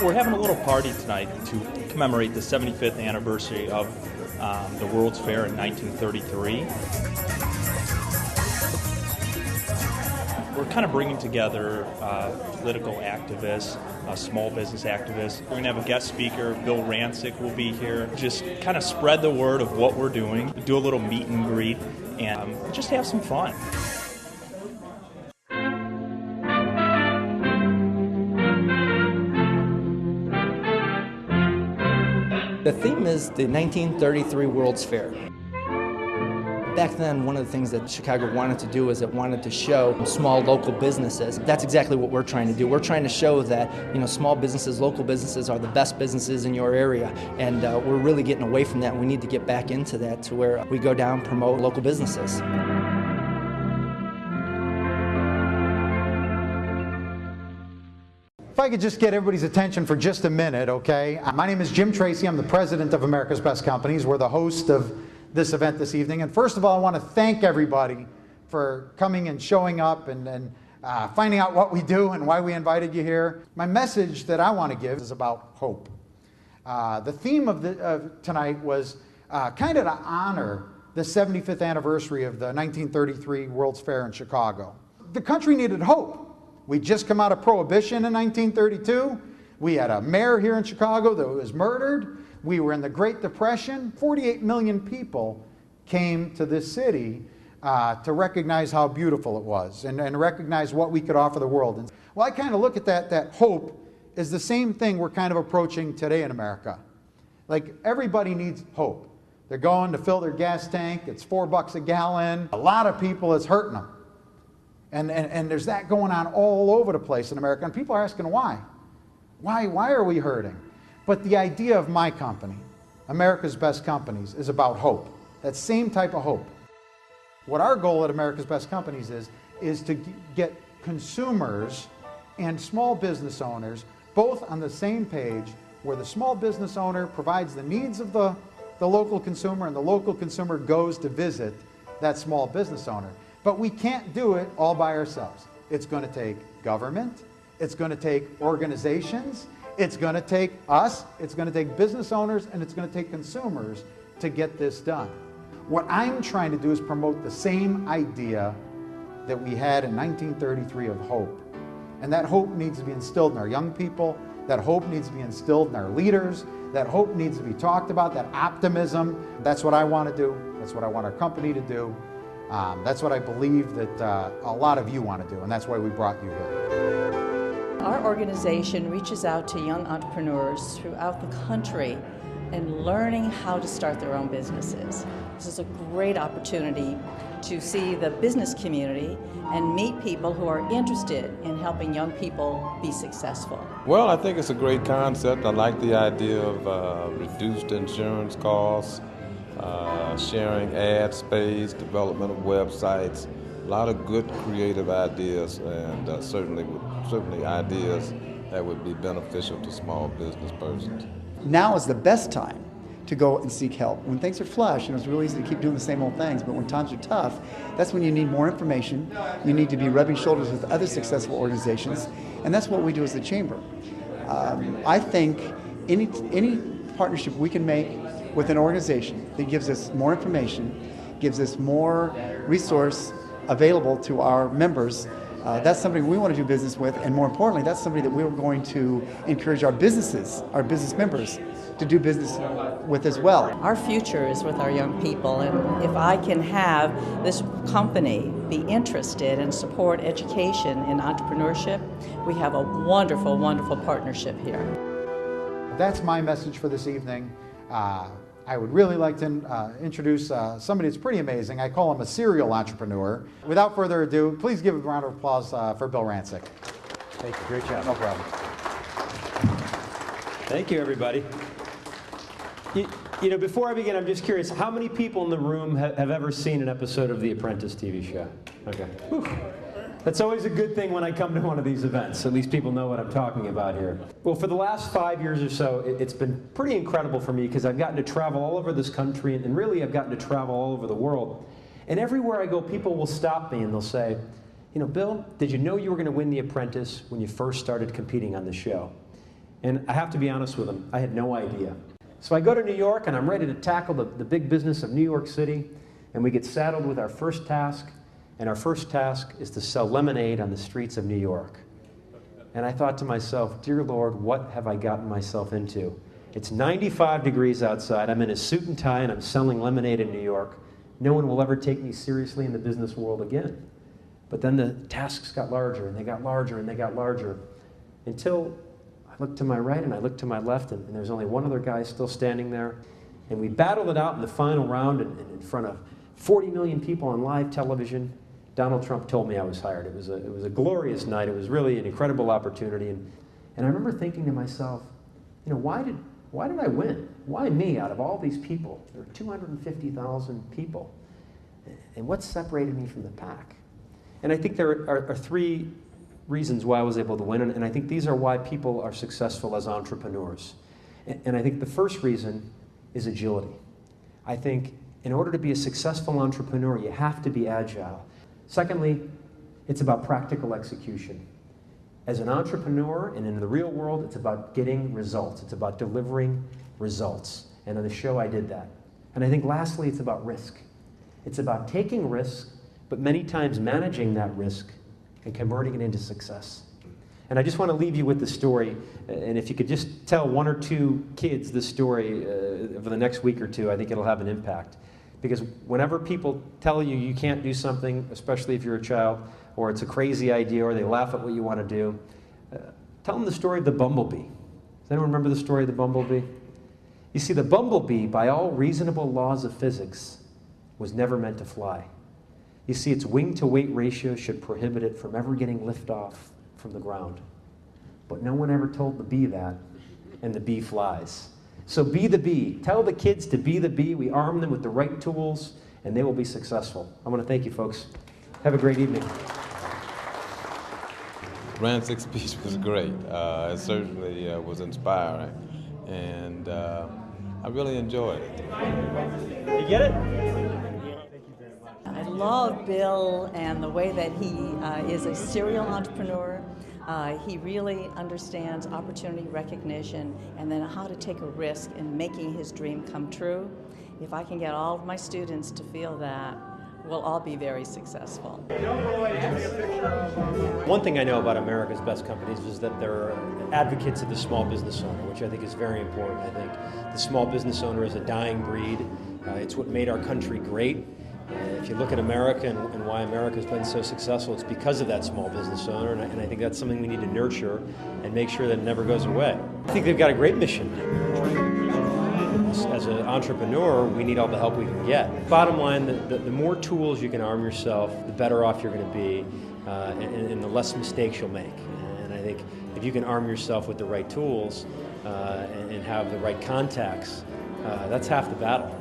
We're having a little party tonight to commemorate the 75th anniversary of the World's Fair in 1933. We're kind of bringing together political activists, small business activists. We're going to have a guest speaker, Bill Rancic will be here. Just kind of spread the word of what we're doing, do a little meet and greet, and just have some fun. The theme is the 1933 World's Fair. Back then, one of the things that Chicago wanted to do is it wanted to show small local businesses. That's exactly what we're trying to do. We're trying to show that, small businesses, local businesses are the best businesses in your area, and we're really getting away from that. We need to get back into that to where we go down, promote local businesses. If I could just get everybody's attention for just a minute, okay? My name is Jim Tracy. I'm the president of America's Best Companies. We're the host of this event this evening. And first of all, I want to thank everybody for coming and showing up and finding out what we do and why we invited you here. My message that I want to give is about hope. The theme of tonight was kind of to honor the 75th anniversary of the 1933 World's Fair in Chicago. The country needed hope. We'd just come out of Prohibition in 1932. We had a mayor here in Chicago that was murdered. We were in the Great Depression. 48 million people came to this city to recognize how beautiful it was and recognize what we could offer the world. And, well, I kind of look at that hope is the same thing we're kind of approaching today in America. Like, everybody needs hope. They're going to fill their gas tank. It's $4 a gallon. A lot of people, it's hurting them. And there's that going on all over the place in America. And people are asking why. Why are we hurting? But the idea of my company, America's Best Companies, is about hope. That same type of hope. What our goal at America's Best Companies is to get consumers and small business owners both on the same page, where the small business owner provides the needs of the local consumer and the local consumer goes to visit that small business owner. But we can't do it all by ourselves. It's going to take government, it's going to take organizations, it's going to take us, it's going to take business owners, and it's going to take consumers to get this done. What I'm trying to do is promote the same idea that we had in 1933 of hope. And that hope needs to be instilled in our young people, that hope needs to be instilled in our leaders, that hope needs to be talked about, that optimism. That's what I want to do, that's what I want our company to do. That's what I believe that a lot of you want to do, and that's why we brought you here. Our organization reaches out to young entrepreneurs throughout the country and learning how to start their own businesses. This is a great opportunity to see the business community and meet people who are interested in helping young people be successful. Well, I think it's a great concept. I like the idea of reduced insurance costs, sharing ad space, development of websites, a lot of good creative ideas, and certainly ideas that would be beneficial to small business persons. Now is the best time to go and seek help. When things are flush, it's really easy to keep doing the same old things, but when times are tough, that's when you need more information. You need to be rubbing shoulders with other successful organizations, and that's what we do as the Chamber. I think any partnership we can make with an organization that gives us more information, gives us more resource available to our members, that's somebody we want to do business with, and more importantly, that's somebody that we're going to encourage our businesses, our business members, to do business with as well. Our future is with our young people, and if I can have this company be interested and support education and entrepreneurship, we have a wonderful, wonderful partnership here. That's my message for this evening. I would really like to introduce somebody that's pretty amazing. I call him a serial entrepreneur. Without further ado, please give a round of applause for Bill Rancic. Thank you. Great job. No problem. Thank you, everybody. Before I begin, I'm just curious, how many people in the room have ever seen an episode of The Apprentice TV show? Okay. Whew. That's always a good thing when I come to one of these events. At least people know what I'm talking about here. Well, for the last 5 years or so, it's been pretty incredible for me because I've gotten to travel all over this country, and really I've gotten to travel all over the world. And everywhere I go, people will stop me and they'll say, Bill, did you know you were going to win The Apprentice when you first started competing on the show? And I have to be honest with them, I had no idea. So I go to New York and I'm ready to tackle the big business of New York City, and we get saddled with our first task, and our first task is to sell lemonade on the streets of New York. And I thought to myself, dear Lord, what have I gotten myself into? It's 95 degrees outside, I'm in a suit and tie, and I'm selling lemonade in New York. No one will ever take me seriously in the business world again. But then the tasks got larger, and they got larger, and they got larger, until I looked to my right and I looked to my left, and there's only one other guy still standing there. And we battled it out in the final round in front of 40 million people on live television. Donald Trump told me I was hired. It was a glorious night. It was really an incredible opportunity. And I remember thinking to myself, you know, why did I win? Why me out of all these people? There are 250,000 people. And what separated me from the pack? And I think there are three reasons why I was able to win, and I think these are why people are successful as entrepreneurs. And I think the first reason is agility. I think in order to be a successful entrepreneur, you have to be agile. Secondly, it's about practical execution. As an entrepreneur and in the real world, it's about getting results. It's about delivering results. And on the show, I did that. And I think lastly, it's about risk. It's about taking risk, but many times managing that risk and converting it into success. And I just want to leave you with the story, and if you could just tell one or two kids this story over the next week or two, I think it'll have an impact. Because whenever people tell you you can't do something, especially if you're a child, or it's a crazy idea, or they laugh at what you want to do, tell them the story of the bumblebee. Does anyone remember the story of the bumblebee? You see, the bumblebee, by all reasonable laws of physics, was never meant to fly. You see, its wing-to-weight ratio should prohibit it from ever getting liftoff from the ground. But no one ever told the bee that, and the bee flies. So be the bee. Tell the kids to be the bee. We arm them with the right tools, and they will be successful. I want to thank you, folks. Have a great evening. Rancic's speech was great. It certainly was inspiring, and I really enjoyed it. You get it? I love Bill and the way that he is a serial entrepreneur. He really understands opportunity recognition and then how to take a risk in making his dream come true. If I can get all of my students to feel that, we'll all be very successful. One thing I know about America's Best Companies is that they're advocates of the small business owner, which I think is very important. I think the small business owner is a dying breed. It's what made our country great. If you look at America and why America's been so successful, it's because of that small business owner, and I think that's something we need to nurture and make sure that it never goes away. I think they've got a great mission. As an entrepreneur, we need all the help we can get. Bottom line, the more tools you can arm yourself, the better off you're going to be, and the less mistakes you'll make. And I think if you can arm yourself with the right tools and have the right contacts, that's half the battle.